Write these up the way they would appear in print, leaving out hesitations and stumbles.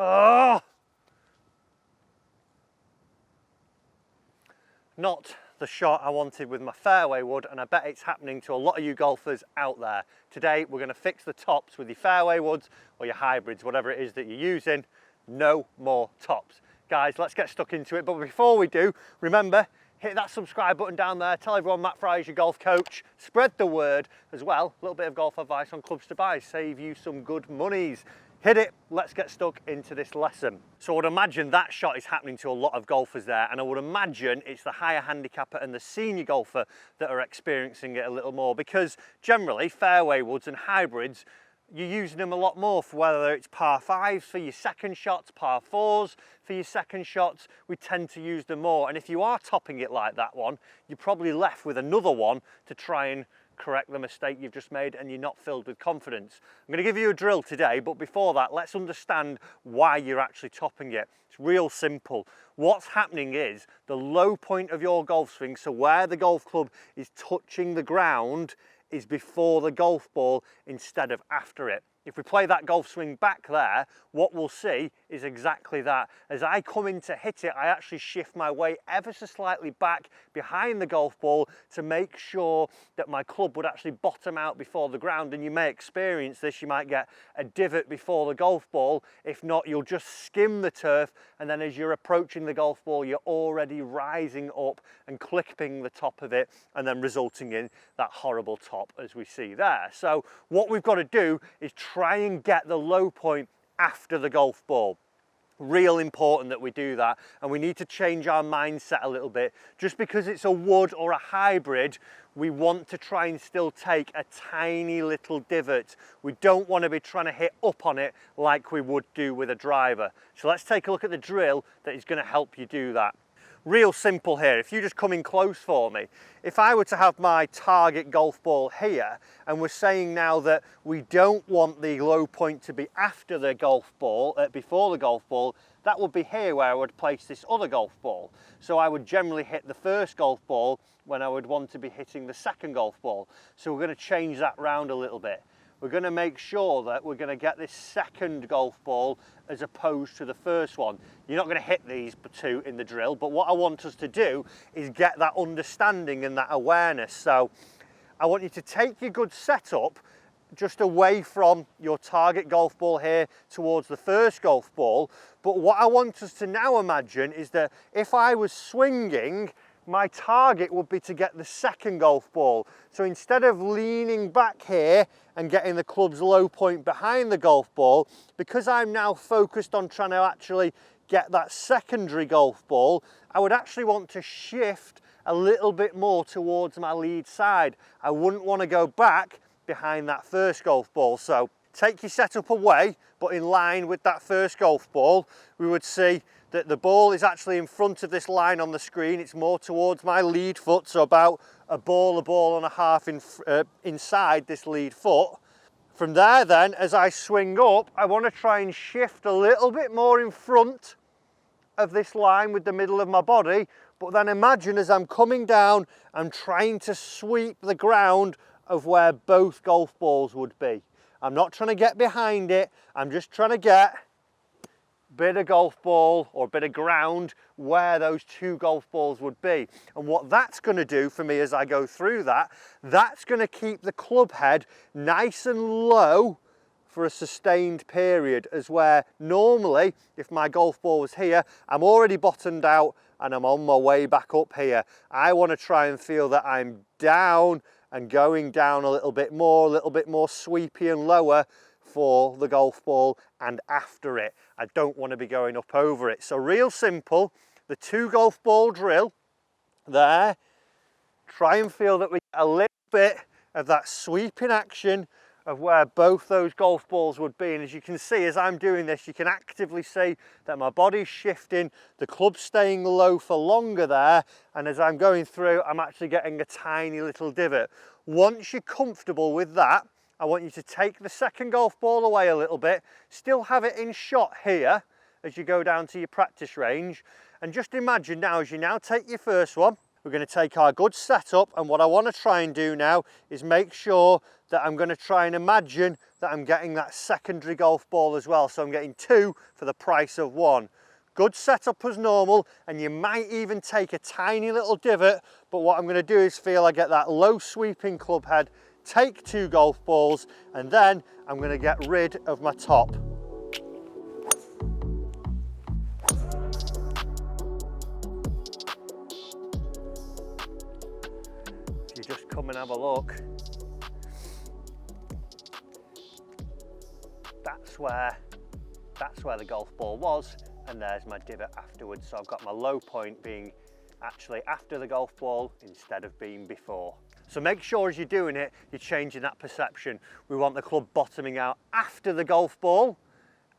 Oh! Not the shot I wanted with my fairway wood, and I bet it's happening to a lot of you golfers out there. Today we're going to fix the tops with your fairway woods or your hybrids, whatever it is that you're using. No more tops. Guys, let's get stuck into it, but before we do, remember, hit that subscribe button down there, tell everyone Matt Fry is your golf coach, spread the word as well, a little bit of golf advice on clubs to buy, save you some good monies. Hit it, let's get stuck into this lesson. So I would imagine that shot is happening to a lot of golfers there, and I would imagine it's the higher handicapper and the senior golfer that are experiencing it a little more, because generally fairway woods and hybrids, you're using them a lot more for whether it's par 5s for your second shots, par 4s for your second shots. We tend to use them more, and if you are topping it like that one, you're probably left with another one to try and correct the mistake you've just made, and you're not filled with confidence. I'm going to give you a drill today, but before that, let's understand why you're actually topping it. It's real simple. What's happening is the low point of your golf swing, so where the golf club is touching the ground, is before the golf ball instead of after it. If we play that golf swing back there, what we'll see is exactly that. As I come in to hit it, I actually shift my weight ever so slightly back behind the golf ball to make sure that my club would actually bottom out before the ground. And you may experience this, you might get a divot before the golf ball. If not, you'll just skim the turf, and then as you're approaching the golf ball, you're already rising up and clipping the top of it, and then resulting in that horrible top as we see there. So what we've got to do is try and get the low point after the golf ball. Real important that we do that, and we need to change our mindset a little bit. Just because it's a wood or a hybrid, we want to try and still take a tiny little divot. We don't want to be trying to hit up on it like we would do with a driver. So let's take a look at the drill that is going to help you do that. Real simple here. If you just come in close for me, if I were to have my target golf ball here, and we're saying now that we don't want the low point to be after the golf ball, before the golf ball, that would be here where I would place this other golf ball. So I would generally hit the first golf ball when I would want to be hitting the second golf ball. So we're going to change that round a little bit. We're going to make sure that we're going to get this second golf ball as opposed to the first one. You're not going to hit these two in the drill, but what I want us to do is get that understanding and that awareness. So I want you to take your good setup just away from your target golf ball here towards the first golf ball. But what I want us to now imagine is that if I was swinging, my target would be to get the second golf ball. So instead of leaning back here and getting the club's low point behind the golf ball, because I'm now focused on trying to actually get that secondary golf ball, I would actually want to shift a little bit more towards my lead side. I wouldn't want to go back behind that first golf ball. So take your setup away, but in line with that first golf ball, we would see that the ball is actually in front of this line on the screen. It's more towards my lead foot, so about a ball and a half inside this lead foot. From there then, as I swing up, I want to try and shift a little bit more in front of this line with the middle of my body, but then imagine as I'm coming down, I'm trying to sweep the ground of where both golf balls would be. I'm not trying to get behind it, I'm just trying to get bit of golf ball or bit of ground where those two golf balls would be. And what that's going to do for me as I go through that, that's going to keep the club head nice and low for a sustained period, as where normally if my golf ball was here, I'm already bottomed out and I'm on my way back up here. I want to try and feel that I'm down and going down a little bit more sweepy and lower for the golf ball and after it. I don't want to be going up over it. So real simple, the two golf ball drill there. Try and feel that we get a little bit of that sweeping action of where both those golf balls would be. And as you can see, as I'm doing this, you can actively see that my body's shifting, the club's staying low for longer there, and as I'm going through, I'm actually getting a tiny little divot. Once you're comfortable with that, I want you to take the second golf ball away a little bit, still have it in shot here as you go down to your practice range, and just imagine now as you now take your first one, we're going to take our good setup, and what I want to try and do now is make sure that I'm going to try and imagine that I'm getting that secondary golf ball as well. So I'm getting 2 for the price of 1. Good setup as normal, and you might even take a tiny little divot, but what I'm going to do is feel I get that low sweeping club head, take 2 golf balls, and then I'm going to get rid of my top. If you just come and have a look, that's where the golf ball was, and there's my divot afterwards. So I've got my low point being actually after the golf ball instead of being before. So make sure as you're doing it, you're changing that perception. We want the club bottoming out after the golf ball,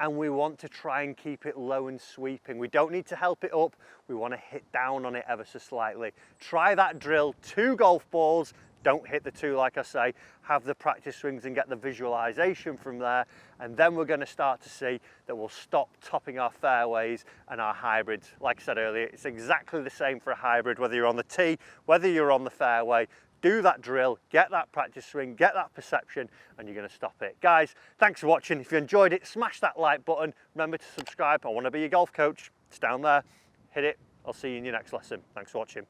and we want to try and keep it low and sweeping. We don't need to help it up. We want to hit down on it ever so slightly. Try that drill, 2 golf balls. Don't hit the 2 like I say, have the practice swings and get the visualization from there, and then we're going to start to see that we'll stop topping our fairways and our hybrids. Like I said earlier, it's exactly the same for a hybrid, whether you're on the tee, whether you're on the fairway. Do that drill, get that practice swing, get that perception, and you're going to stop it. Guys, thanks for watching. If you enjoyed it, smash that like button. Remember to subscribe. I want to be your golf coach. It's down there. Hit it. I'll see you in your next lesson. Thanks for watching.